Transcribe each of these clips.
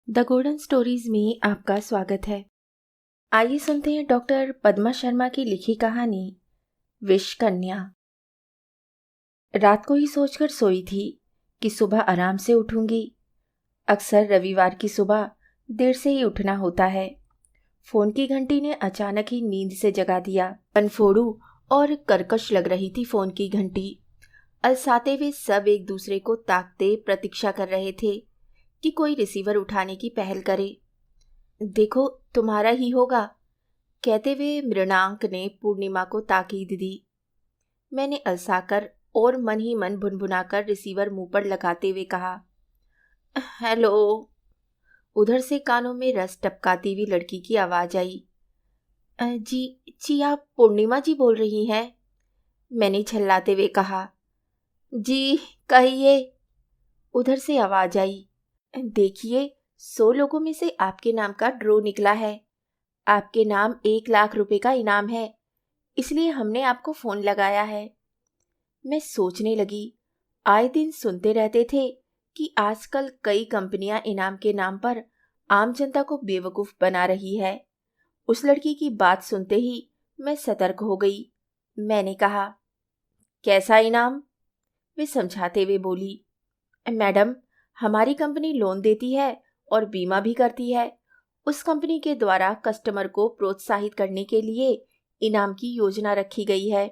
The golden stories में आपका स्वागत है। आइए सुनते हैं डॉक्टर पद्मा शर्मा की लिखी कहानी विष कन्या। रात को ही सोचकर सोई थी कि सुबह आराम से उठूंगी। अक्सर रविवार की सुबह देर से ही उठना होता है। फोन की घंटी ने अचानक ही नींद से जगा दिया। अनफोड़ू और कर्कश लग रही थी फोन की घंटी। अलसाते हुए सब एक दूसरे को ताकते प्रतीक्षा कर रहे थे कि कोई रिसीवर उठाने की पहल करे। देखो तुम्हारा ही होगा, कहते हुए मृणांक ने पूर्णिमा को ताकीद दी। मैंने अलसाकर और मन ही मन भुनभुनाकर रिसीवर मुंह पर लगाते हुए कहा, हेलो। उधर से कानों में रस टपकाती हुई लड़की की आवाज आई। जी आप पूर्णिमा जी बोल रही हैं? मैंने झल्लाते हुए कहा। जी कहिए। उधर से आवाज आई। देखिए 100 लोगों में से आपके नाम का ड्रॉ निकला है। आपके नाम 1 लाख रुपए का इनाम है, इसलिए हमने आपको फोन लगाया है। मैं सोचने लगी, आए दिन सुनते रहते थे कि आजकल कई कंपनियां इनाम के नाम पर आम जनता को बेवकूफ बना रही है। उस लड़की की बात सुनते ही मैं सतर्क हो गई। मैंने कहा, कैसा इनाम? वे समझाते हुए बोली, मैडम हमारी कंपनी लोन देती है और बीमा भी करती है। उस कंपनी के द्वारा कस्टमर को प्रोत्साहित करने के लिए इनाम की योजना रखी गई है।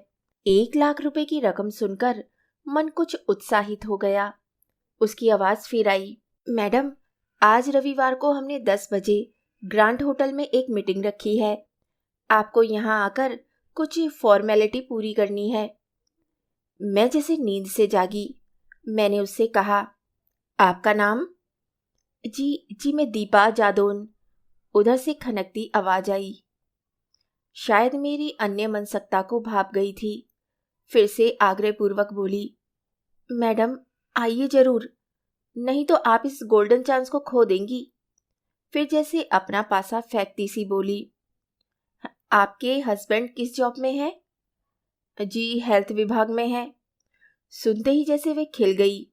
1 लाख रुपए की रकम सुनकर मन कुछ उत्साहित हो गया। उसकी आवाज फिर आई, मैडम आज रविवार को हमने 10 बजे ग्रांट होटल में एक मीटिंग रखी है। आपको यहाँ आकर कुछ फॉर्मेलिटी पूरी करनी है। मैं जैसे नींद से जागी। मैंने उससे कहा, आपका नाम? जी मैं दीपा जादौन। उधर से खनकती आवाज आई। शायद मेरी अन्य मनसकता को भाप गई थी। फिर से आग्रहपूर्वक बोली, मैडम आइए जरूर, नहीं तो आप इस गोल्डन चांस को खो देंगी। फिर जैसे अपना पासा फेंकती सी बोली, आपके हस्बैंड किस जॉब में है? जी हेल्थ विभाग में है। सुनते ही जैसे वे खिल गई।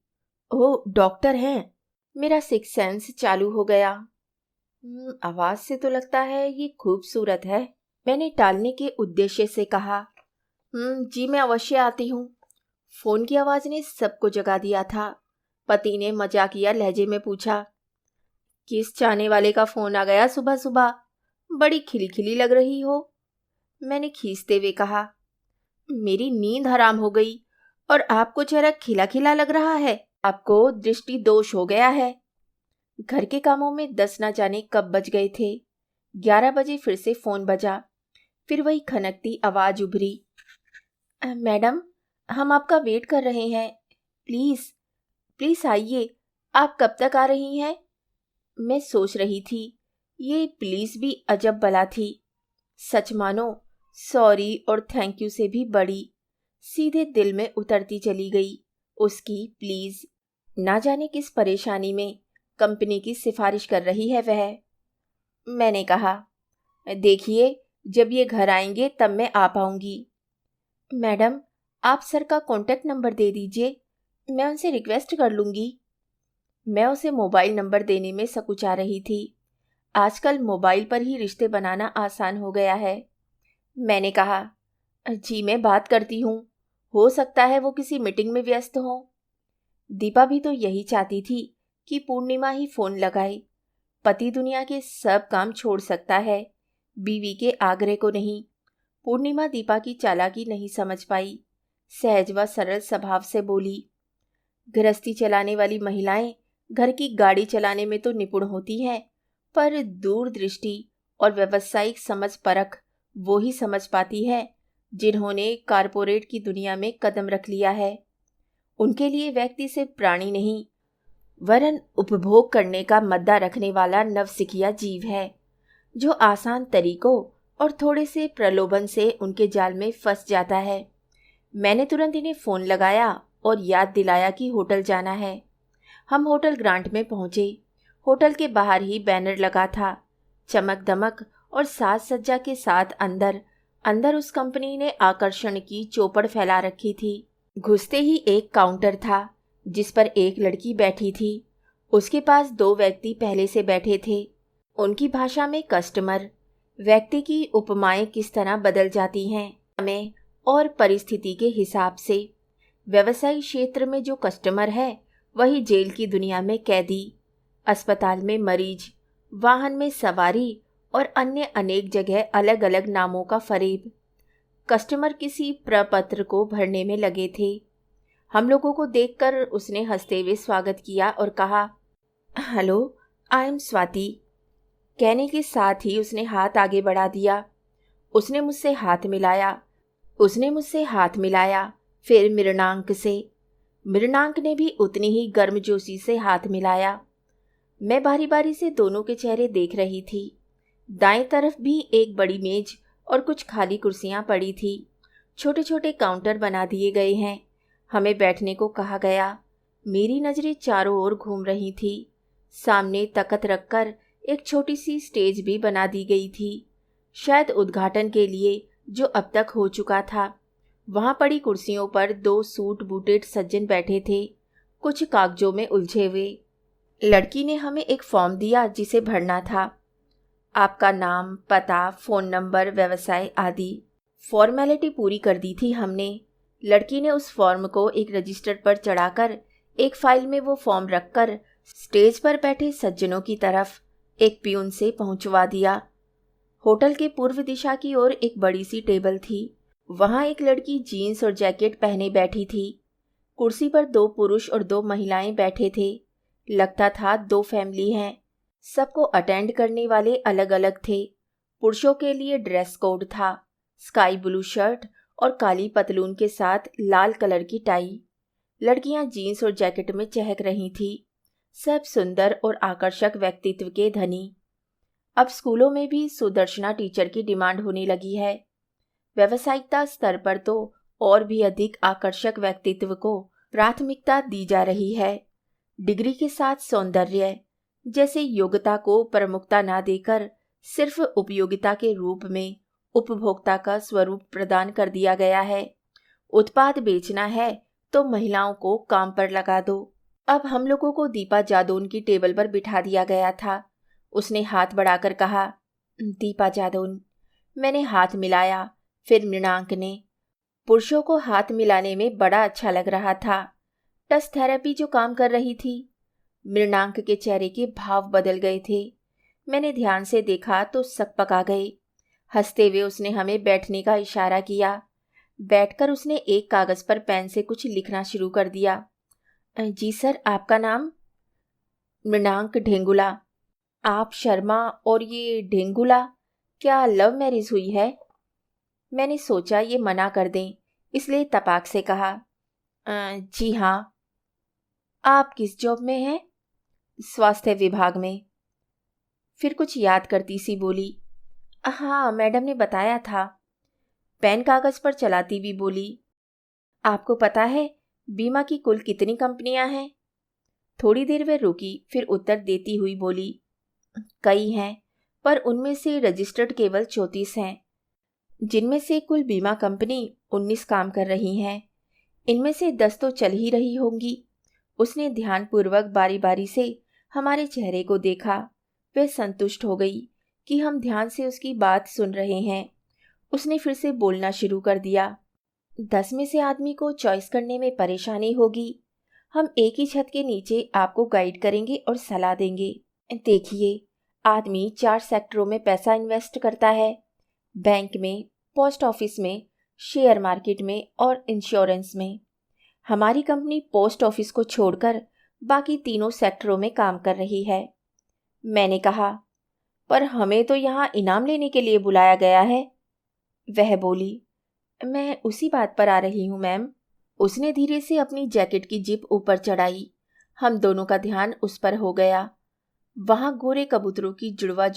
ओह डॉक्टर हैं। मेरा सिक्स सेंस चालू हो गया। आवाज से तो लगता है ये खूबसूरत है। मैंने टालने के उद्देश्य से कहा, जी मैं अवश्य आती हूँ। फोन की आवाज ने सबको जगा दिया था। पति ने मजाकिया लहजे में पूछा, किस चाहने वाले का फोन आ गया सुबह सुबह? बड़ी खिलखिली लग रही हो। मैंने खींचते हुए कहा, मेरी नींद हराम हो गई और आपको चेहरा खिला खिला लग रहा है। आपको दृष्टि दोष हो गया है। घर के कामों में 10 न जाने कब बज गए थे। 11 बजे फिर से फोन बजा। फिर वही खनकती आवाज उभरी, मैडम हम आपका वेट कर रहे हैं, प्लीज प्लीज आइए। आप कब तक आ रही हैं? मैं सोच रही थी, ये प्लीज भी अजब बला थी। सच मानो सॉरी और थैंक यू से भी बड़ी, सीधे दिल में उतरती चली गई उसकी प्लीज। ना जाने किस परेशानी में कंपनी की सिफारिश कर रही है वह। मैंने कहा, देखिए जब ये घर आएंगे तब मैं आ पाऊंगी। मैडम आप सर का कॉन्टैक्ट नंबर दे दीजिए, मैं उनसे रिक्वेस्ट कर लूंगी। मैं उसे मोबाइल नंबर देने में सकुचा रही थी। आजकल मोबाइल पर ही रिश्ते बनाना आसान हो गया है। मैंने कहा, जी मैं बात करती हूँ, हो सकता है वो किसी मीटिंग में व्यस्त हो। दीपा भी तो यही चाहती थी कि पूर्णिमा ही फोन लगाए। पति दुनिया के सब काम छोड़ सकता है, बीवी के आग्रह को नहीं। पूर्णिमा दीपा की चालाकी नहीं समझ पाई। सहज व सरल स्वभाव से बोली, गृहस्थी चलाने वाली महिलाएं घर की गाड़ी चलाने में तो निपुण होती हैं, पर दूरदृष्टि और व्यावसायिक समझ परख वो ही समझ पाती है जिन्होंने कारपोरेट की दुनिया में कदम रख लिया है। उनके लिए व्यक्ति सिर्फ प्राणी नहीं, वरन उपभोग करने का मद्दा रखने वाला नवसिखिया जीव है, जो आसान तरीकों और थोड़े से प्रलोभन से उनके जाल में फंस जाता है। मैंने तुरंत इन्हें फोन लगाया और याद दिलाया कि होटल जाना है। हम होटल ग्रांट में पहुंचे। होटल के बाहर ही बैनर लगा था। चमक दमक और साज सज्जा के साथ अंदर अंदर उस कंपनी ने आकर्षण की चौपड़ फैला रखी थी। घुसते ही एक काउंटर था जिस पर एक लड़की बैठी थी। उसके पास 2 व्यक्ति पहले से बैठे थे। उनकी भाषा में कस्टमर व्यक्ति की उपमाएं किस तरह बदल जाती हैं समय और परिस्थिति के हिसाब से। व्यवसायिक क्षेत्र में जो कस्टमर है वही जेल की दुनिया में कैदी, अस्पताल में मरीज, वाहन में सवारी और अन्य अनेक जगह अलग अलग नामों का फरेब। कस्टमर किसी प्रपत्र को भरने में लगे थे। हम लोगों को देखकर उसने हंसते हुए स्वागत किया और कहा, हेलो, आई एम स्वाति। कहने के साथ ही उसने हाथ आगे बढ़ा दिया। उसने मुझसे हाथ मिलाया, फिर मृणांक से। मृणांक ने भी उतनी ही गर्मजोशी से हाथ मिलाया। मैं बारी बारी से दोनों के चेहरे देख रही थी। दाएं तरफ भी एक बड़ी मेज और कुछ खाली कुर्सियां पड़ी थी। छोटे छोटे काउंटर बना दिए गए हैं। हमें बैठने को कहा गया। मेरी नजरें चारों ओर घूम रही थी। सामने तख्त रखकर एक छोटी सी स्टेज भी बना दी गई थी, शायद उद्घाटन के लिए, जो अब तक हो चुका था। वहां पड़ी कुर्सियों पर 2 सूट बूटेड सज्जन बैठे थे, कुछ कागजों में उलझे हुए। लड़की ने हमें एक फॉर्म दिया जिसे भरना था। आपका नाम, पता, फ़ोन नंबर, व्यवसाय आदि। फॉर्मेलिटी पूरी कर दी थी हमने। लड़की ने उस फॉर्म को एक रजिस्टर पर चढ़ाकर एक फाइल में वो फॉर्म रखकर स्टेज पर बैठे सज्जनों की तरफ एक प्यून से पहुंचवा दिया। होटल के पूर्व दिशा की ओर एक बड़ी सी टेबल थी। वहां एक लड़की जीन्स और जैकेट पहने बैठी थी। कुर्सी पर 2 पुरुष और 2 महिलाएं बैठे थे। लगता था 2 फैमिली हैं। सबको अटेंड करने वाले अलग अलग थे। पुरुषों के लिए ड्रेस कोड था, स्काई ब्लू शर्ट और काली पतलून के साथ लाल कलर की टाई। लड़कियां जीन्स और जैकेट में चहक रही थी। सब सुंदर और आकर्षक व्यक्तित्व के धनी। अब स्कूलों में भी सुदर्शना टीचर की डिमांड होने लगी है। व्यावसायिकता स्तर पर तो और भी अधिक आकर्षक व्यक्तित्व को प्राथमिकता दी जा रही है। डिग्री के साथ सौंदर्य जैसे योग्यता को प्रमुखता न देकर सिर्फ उपयोगिता के रूप में उपभोक्ता का स्वरूप प्रदान कर दिया गया है। उत्पाद बेचना है तो महिलाओं को काम पर लगा दो। अब हम लोगों को दीपा जादौन की टेबल पर बिठा दिया गया था। उसने हाथ बढ़ाकर कहा, दीपा जादौन। मैंने हाथ मिलाया, फिर मृणांक ने। पुरुषों को हाथ मिलाने में बड़ा अच्छा लग रहा था। टच थेरेपी जो काम कर रही थी। मृणांक के चेहरे के भाव बदल गए थे। मैंने ध्यान से देखा तो सकपका गए। हंसते हुए उसने हमें बैठने का इशारा किया। बैठकर उसने एक कागज पर पेन से कुछ लिखना शुरू कर दिया। जी सर, आपका नाम? मृणांक ढेंगुला। आप शर्मा और ये ढेंगुला, क्या लव मैरिज हुई है? मैंने सोचा ये मना कर दें, इसलिए तपाक से कहा, जी हाँ। आप किस जॉब में हैं? स्वास्थ्य विभाग में। फिर कुछ याद करती सी बोली, हाँ मैडम ने बताया था। पेन कागज पर चलाती हुई बोली, आपको पता है बीमा की कुल कितनी कंपनियां हैं? थोड़ी देर वे रुकी, फिर उत्तर देती हुई बोली, कई हैं, पर उनमें से रजिस्टर्ड केवल 34 हैं, जिनमें से कुल बीमा कंपनी 19 काम कर रही हैं। इनमें से 10 तो चल ही रही होंगी। उसने ध्यानपूर्वक बारी बारी से हमारे चेहरे को देखा। वह संतुष्ट हो गई कि हम ध्यान से उसकी बात सुन रहे हैं। उसने फिर से बोलना शुरू कर दिया, 10 में से आदमी को चॉइस करने में परेशानी होगी। हम एक ही छत के नीचे आपको गाइड करेंगे और सलाह देंगे। देखिए, आदमी 4 सेक्टरों में पैसा इन्वेस्ट करता है, बैंक में, पोस्ट ऑफिस में, शेयर मार्केट में और इंश्योरेंस में। हमारी कंपनी पोस्ट ऑफिस को छोड़कर बाकी तीनों सेक्टरों में काम कर रही है। मैंने कहा, पर हमें तो यहाँ इनाम लेने के लिए बुलाया गया है। वह बोली, मैं उसी बात पर आ रही हूँ मैम। उसने धीरे से अपनी जैकेट की जिप ऊपर चढ़ाई। हम दोनों का ध्यान उस पर हो गया। वहां गोरे कबूतरों की जुड़वा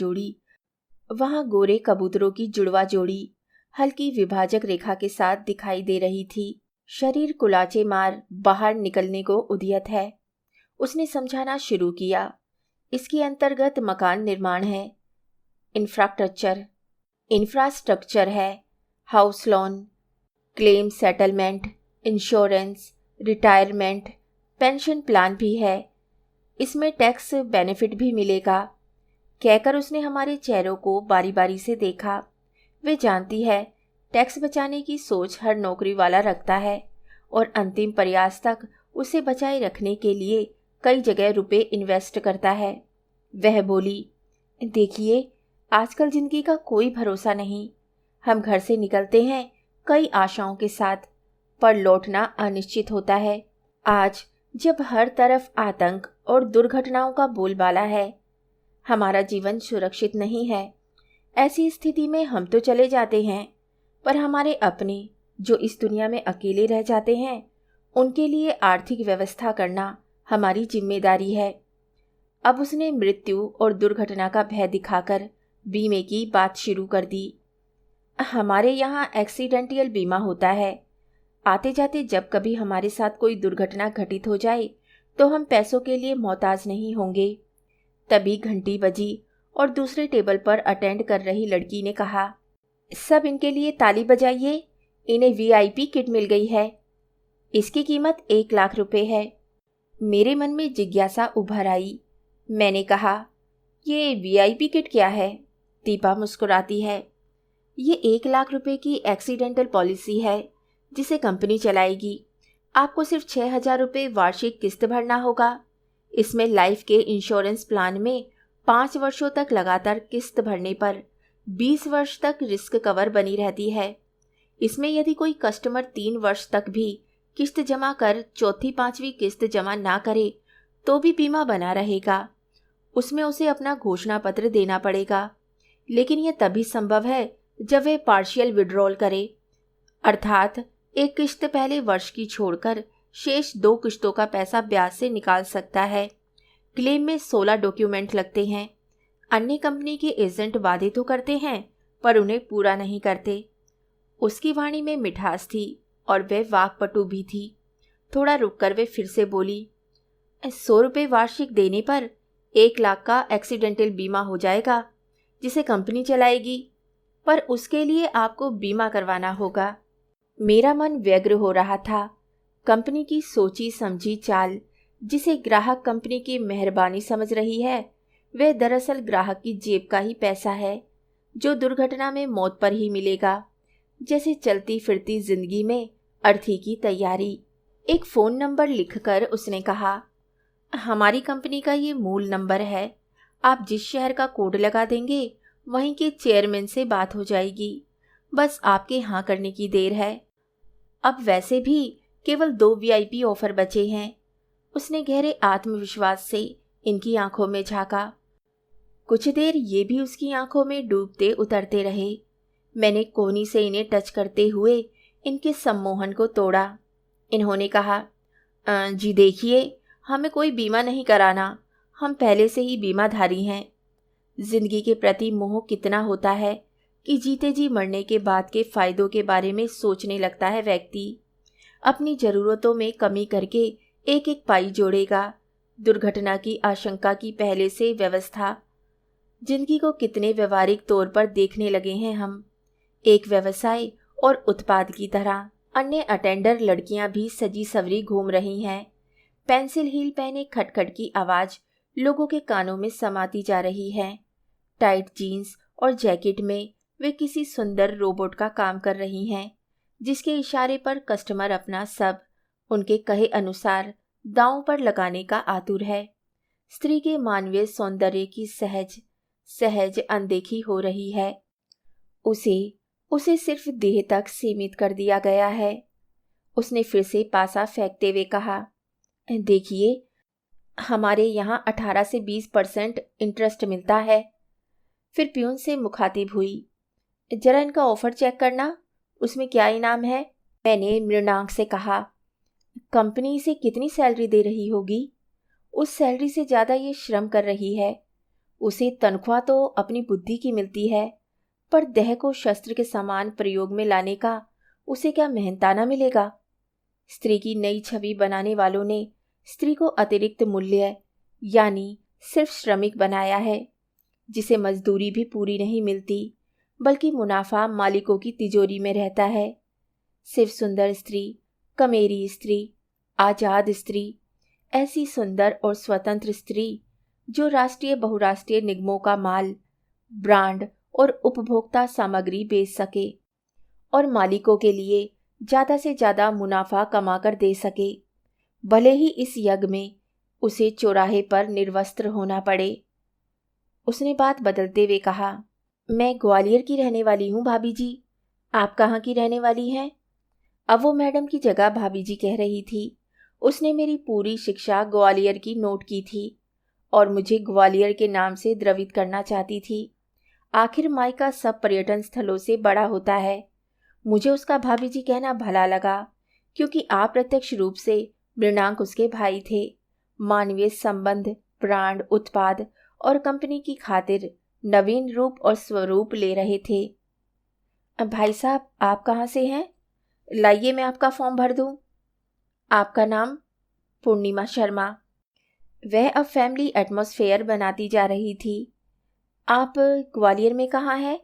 जोड़ी हल्की विभाजक रेखा के साथ दिखाई दे रही थी। शरीर कुलाचे मार बाहर निकलने को उद्यत है। उसने समझाना शुरू किया, इसके अंतर्गत मकान निर्माण है, इंफ्रास्ट्रक्चर है, house loan, claim settlement, insurance, retirement, pension plan भी है। इसमें टैक्स बेनिफिट भी मिलेगा। कहकर उसने हमारे चेहरों को बारी बारी से देखा। वे जानती है टैक्स बचाने की सोच हर नौकरी वाला रखता है और अंतिम प्रयास तक उसे बचाए रखने के लिए कई जगह रुपए इन्वेस्ट करता है। वह बोली, देखिए, आजकल जिंदगी का कोई भरोसा नहीं। हम घर से निकलते हैं कई आशाओं के साथ, पर लौटना अनिश्चित होता है। आज जब हर तरफ आतंक और दुर्घटनाओं का बोलबाला है, हमारा जीवन सुरक्षित नहीं है। ऐसी स्थिति में हम तो चले जाते हैं, पर हमारे अपने जो इस दुनिया में अकेले रह जाते हैं, उनके लिए आर्थिक व्यवस्था करना हमारी जिम्मेदारी है। अब उसने मृत्यु और दुर्घटना का भय दिखाकर बीमे की बात शुरू कर दी। हमारे यहाँ एक्सीडेंटल बीमा होता है। आते जाते जब कभी हमारे साथ कोई दुर्घटना घटित हो जाए तो हम पैसों के लिए मोहताज नहीं होंगे। तभी घंटी बजी और दूसरे टेबल पर अटेंड कर रही लड़की ने कहा, सब इनके लिए ताली बजाइए, इन्हें वीआईपी किट मिल गई है। इसकी कीमत 1 लाख रुपए है। मेरे मन में जिज्ञासा उभर आई। मैंने कहा, ये वीआईपी किट क्या है? दीपा मुस्कुराती है। ये 1 लाख रुपए की एक्सीडेंटल पॉलिसी है जिसे कंपनी चलाएगी। आपको सिर्फ 6,000 रुपये वार्षिक किस्त भरना होगा। इसमें लाइफ के इंश्योरेंस प्लान में 5 वर्षों तक लगातार किस्त भरने पर 20 वर्ष तक रिस्क कवर बनी रहती है। इसमें यदि कोई कस्टमर 3 वर्ष तक भी किस्त जमा कर चौथी 5वीं किस्त जमा ना करे तो भी बीमा बना रहेगा। उसमें उसे अपना घोषणा पत्र देना पड़ेगा, लेकिन यह तभी संभव है जब वे पार्शियल विड्रॉल करे, अर्थात एक किस्त पहले वर्ष की छोड़कर शेष 2 किस्तों का पैसा ब्याज से निकाल सकता है। क्लेम में 16 डॉक्यूमेंट लगते हैं। अन्य कंपनी के एजेंट वादे तो करते हैं पर उन्हें पूरा नहीं करते। उसकी वाणी में मिठास थी और वह वाक्पटु भी थी। थोड़ा रुककर वे फिर से बोली, 100 रुपये वार्षिक देने पर 1 लाख का एक्सीडेंटल बीमा हो जाएगा जिसे कंपनी चलाएगी, पर उसके लिए आपको बीमा करवाना होगा। मेरा मन व्यग्र हो रहा था। कंपनी की सोची समझी चाल, जिसे ग्राहक कंपनी की मेहरबानी समझ रही है, वह दरअसल ग्राहक की जेब का ही पैसा है जो दुर्घटना में मौत पर ही मिलेगा। जैसे चलती फिरती जिंदगी में अर्थी की तैयारी। एक फ़ोन नंबर लिखकर उसने कहा, हमारी कंपनी का ये मूल नंबर है। आप जिस शहर का कोड लगा देंगे वहीं के चेयरमैन से बात हो जाएगी। बस आपके हाँ करने की देर है। अब वैसे भी केवल 2 वीआईपी ऑफर बचे हैं। उसने गहरे आत्मविश्वास से इनकी आंखों में झांका। कुछ देर ये भी उसकी आंखों में डूबते उतरते रहे। मैंने कोहनी से इन्हें टच करते हुए इनके सम्मोहन को तोड़ा। इन्होंने कहा, जी देखिए, हमें कोई बीमा नहीं कराना, हम पहले से ही बीमाधारी हैं। जिंदगी के प्रति मोह कितना होता है कि जीते जी मरने के बाद के फायदों के बारे में सोचने लगता है व्यक्ति। अपनी ज़रूरतों में कमी करके एक एक पाई जोड़ेगा। दुर्घटना की आशंका की पहले से व्यवस्था। जिंदगी को कितने व्यवहारिक तौर पर देखने लगे हैं हम, एक व्यवसाय और उत्पाद की तरह। अन्य अटेंडर लड़कियां भी सजी सवरी घूम रही हैं। पेंसिल हील पहने खटखट की आवाज़ लोगों के कानों में समाती जा रही है। टाइट जीन्स और जैकेट में वे किसी सुंदर रोबोट का काम कर रही हैं, जिसके इशारे पर कस्टमर अपना सब उनके कहे अनुसार दांव पर लगाने का आतुर है। स्त्री के मानवीय सौंदर्य की सहज सहज अनदेखी हो रही है। उसे सिर्फ देह तक सीमित कर दिया गया है। उसने फिर से पासा फेंकते हुए कहा, देखिए, हमारे यहाँ 18 से 20% इंटरेस्ट मिलता है। फिर प्यून से मुखातिब हुई, जरा इनका ऑफर चेक करना, उसमें क्या इनाम है? मैंने मृणांक से कहा, कंपनी इसे कितनी सैलरी दे रही होगी? उस सैलरी से ज़्यादा ये श्रम कर रही है। उसे तनख्वाह तो अपनी बुद्धि की मिलती है, पर देह को शस्त्र के समान प्रयोग में लाने का उसे क्या मेहनताना मिलेगा? स्त्री की नई छवि बनाने वालों ने स्त्री को अतिरिक्त मूल्य यानी सिर्फ श्रमिक बनाया है, जिसे मजदूरी भी पूरी नहीं मिलती, बल्कि मुनाफा मालिकों की तिजोरी में रहता है। सिर्फ सुंदर स्त्री, कमेरी स्त्री, आजाद स्त्री, ऐसी सुंदर और स्वतंत्र स्त्री जो राष्ट्रीय बहुराष्ट्रीय निगमों का माल, ब्रांड और उपभोक्ता सामग्री बेच सके और मालिकों के लिए ज़्यादा से ज़्यादा मुनाफा कमाकर दे सके, भले ही इस यज्ञ में उसे चौराहे पर निर्वस्त्र होना पड़े। उसने बात बदलते हुए कहा, मैं ग्वालियर की रहने वाली हूँ भाभी जी। आप कहाँ की रहने वाली हैं? अब वो मैडम की जगह भाभी जी कह रही थी। उसने मेरी पूरी शिक्षा ग्वालियर की नोट की थी और मुझे ग्वालियर के नाम से द्रवित करना चाहती थी। आखिर मायका सब पर्यटन स्थलों से बड़ा होता है। मुझे उसका भाभी जी कहना भला लगा, क्योंकि अप्रत्यक्ष रूप से मृणांक उसके भाई थे। मानवीय संबंध, ब्रांड, उत्पाद और कंपनी की खातिर नवीन रूप और स्वरूप ले रहे थे। भाई साहब, आप कहाँ से हैं? लाइए मैं आपका फॉर्म भर दूं। आपका नाम? पूर्णिमा शर्मा। वह अब फैमिली एटमॉस्फेयर बनाती जा रही थी। आप ग्वालियर में कहाँ हैं?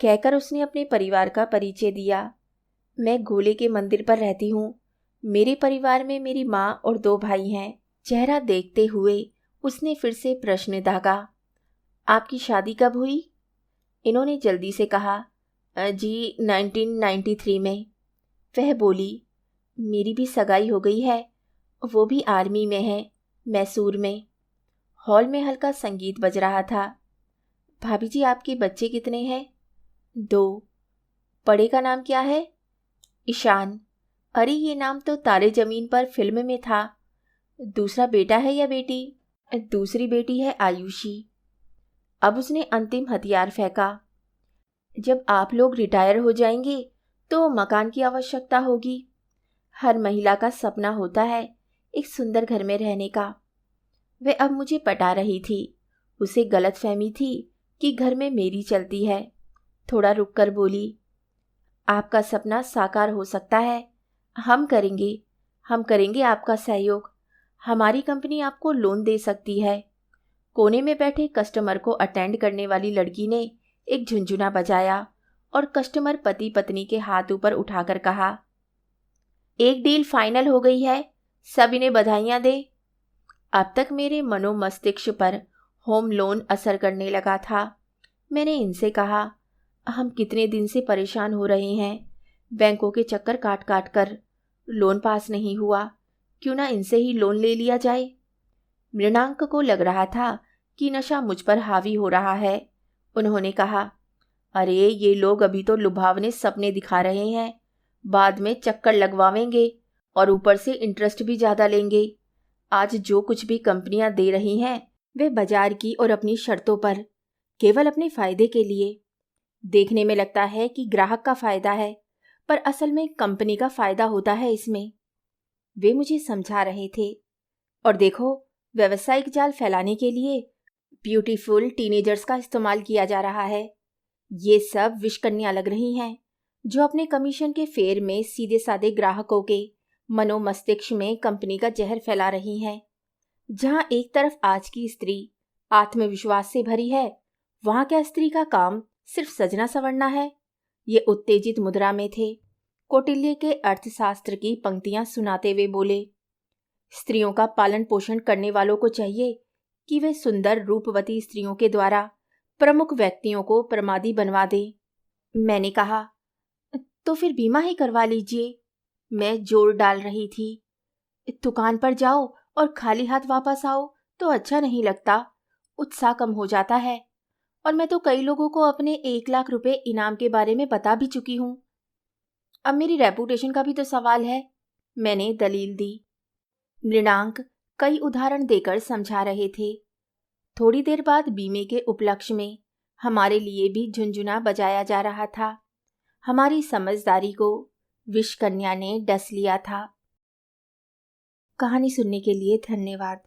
कहकर उसने अपने परिवार का परिचय दिया। मैं गोले के मंदिर पर रहती हूँ। मेरे परिवार में मेरी माँ और 2 भाई हैं। चेहरा देखते हुए उसने फिर से प्रश्न दागा, आपकी शादी कब हुई? इन्होंने जल्दी से कहा, जी 1993 में। वह बोली, मेरी भी सगाई हो गई है, वो भी आर्मी में है, मैसूर में। हॉल में हल्का संगीत बज रहा था। भाभी जी, आपके बच्चे कितने हैं? 2। बड़े का नाम क्या है? ईशान। अरे ये नाम तो तारे जमीन पर फिल्म में था। दूसरा बेटा है या बेटी? दूसरी बेटी है आयुषी। अब उसने अंतिम हथियार फेंका। जब आप लोग रिटायर हो जाएंगे तो मकान की आवश्यकता होगी। हर महिला का सपना होता है एक सुंदर घर में रहने का। वह अब मुझे पटा रही थी। उसे गलतफहमी थी कि घर में मेरी चलती है। थोड़ा रुककर बोली, आपका सपना साकार हो सकता है। हम करेंगे आपका सहयोग। हमारी कंपनी आपको लोन दे सकती है। कोने में बैठे कस्टमर को अटेंड करने वाली लड़की ने एक झुनझुना बजाया और कस्टमर पति पत्नी के हाथ ऊपर उठाकर कहा, एक डील फाइनल हो गई है, सब इन्हें बधाइयां दे। अब तक मेरे मनोमस्तिष्क पर होम लोन असर करने लगा था। मैंने इनसे कहा, हम कितने दिन से परेशान हो रहे हैं, बैंकों के चक्कर काट काट कर। लोन पास नहीं हुआ, क्यों ना इनसे ही लोन ले लिया जाए। मृणांक को लग रहा था कि नशा मुझ पर हावी हो रहा है। उन्होंने कहा, अरे ये लोग अभी तो लुभावने सपने दिखा रहे हैं, बाद में चक्कर लगवावेंगे और ऊपर से इंटरेस्ट भी ज़्यादा लेंगे। आज जो कुछ भी कंपनियां दे रही हैं वे बाजार की और अपनी शर्तों पर, केवल अपने फायदे के लिए। देखने में लगता है कि ग्राहक का फायदा है, पर असल में कंपनी का फायदा होता है इसमें। वे मुझे समझा रहे थे। और देखो, व्यावसायिक जाल फैलाने के लिए ब्यूटीफुल टीनेजर्स का इस्तेमाल किया जा रहा है। ये सब विषकन्या लग रही हैं, जो अपने कमीशन के फेर में सीधे साधे ग्राहकों के मनोमस्तिष्क में कंपनी का जहर फैला रही हैं। जहां एक तरफ आज की स्त्री आत्मविश्वास से भरी है, वहां क्या स्त्री का काम सिर्फ सजना संवरना है? ये उत्तेजित मुद्रा में थे। कौटिल्य के अर्थशास्त्र की पंक्तियां सुनाते हुए बोले, स्त्रियों का पालन पोषण करने वालों को चाहिए कि वे सुंदर रूपवती स्त्रियों के द्वारा प्रमुख व्यक्तियों को प्रमादी बनवा दे। मैंने कहा, तो फिर बीमा ही करवा लीजिए। मैं जोर डाल रही थी। दुकान पर जाओ और खाली हाथ वापस आओ तो अच्छा नहीं लगता, उत्साह कम हो जाता है। और मैं तो कई लोगों को अपने 1 लाख रुपए इनाम के बारे में बता भी चुकी हूँ। अब मेरी रेपुटेशन का भी तो सवाल है, मैंने दलील दी। मृणांक कई उदाहरण देकर समझा रहे थे। थोड़ी देर बाद बीमे के उपलक्ष्य में हमारे लिए भी झुनझुना बजाया जा रहा था। हमारी समझदारी को विषकन्या ने डस लिया था। कहानी सुनने के लिए धन्यवाद।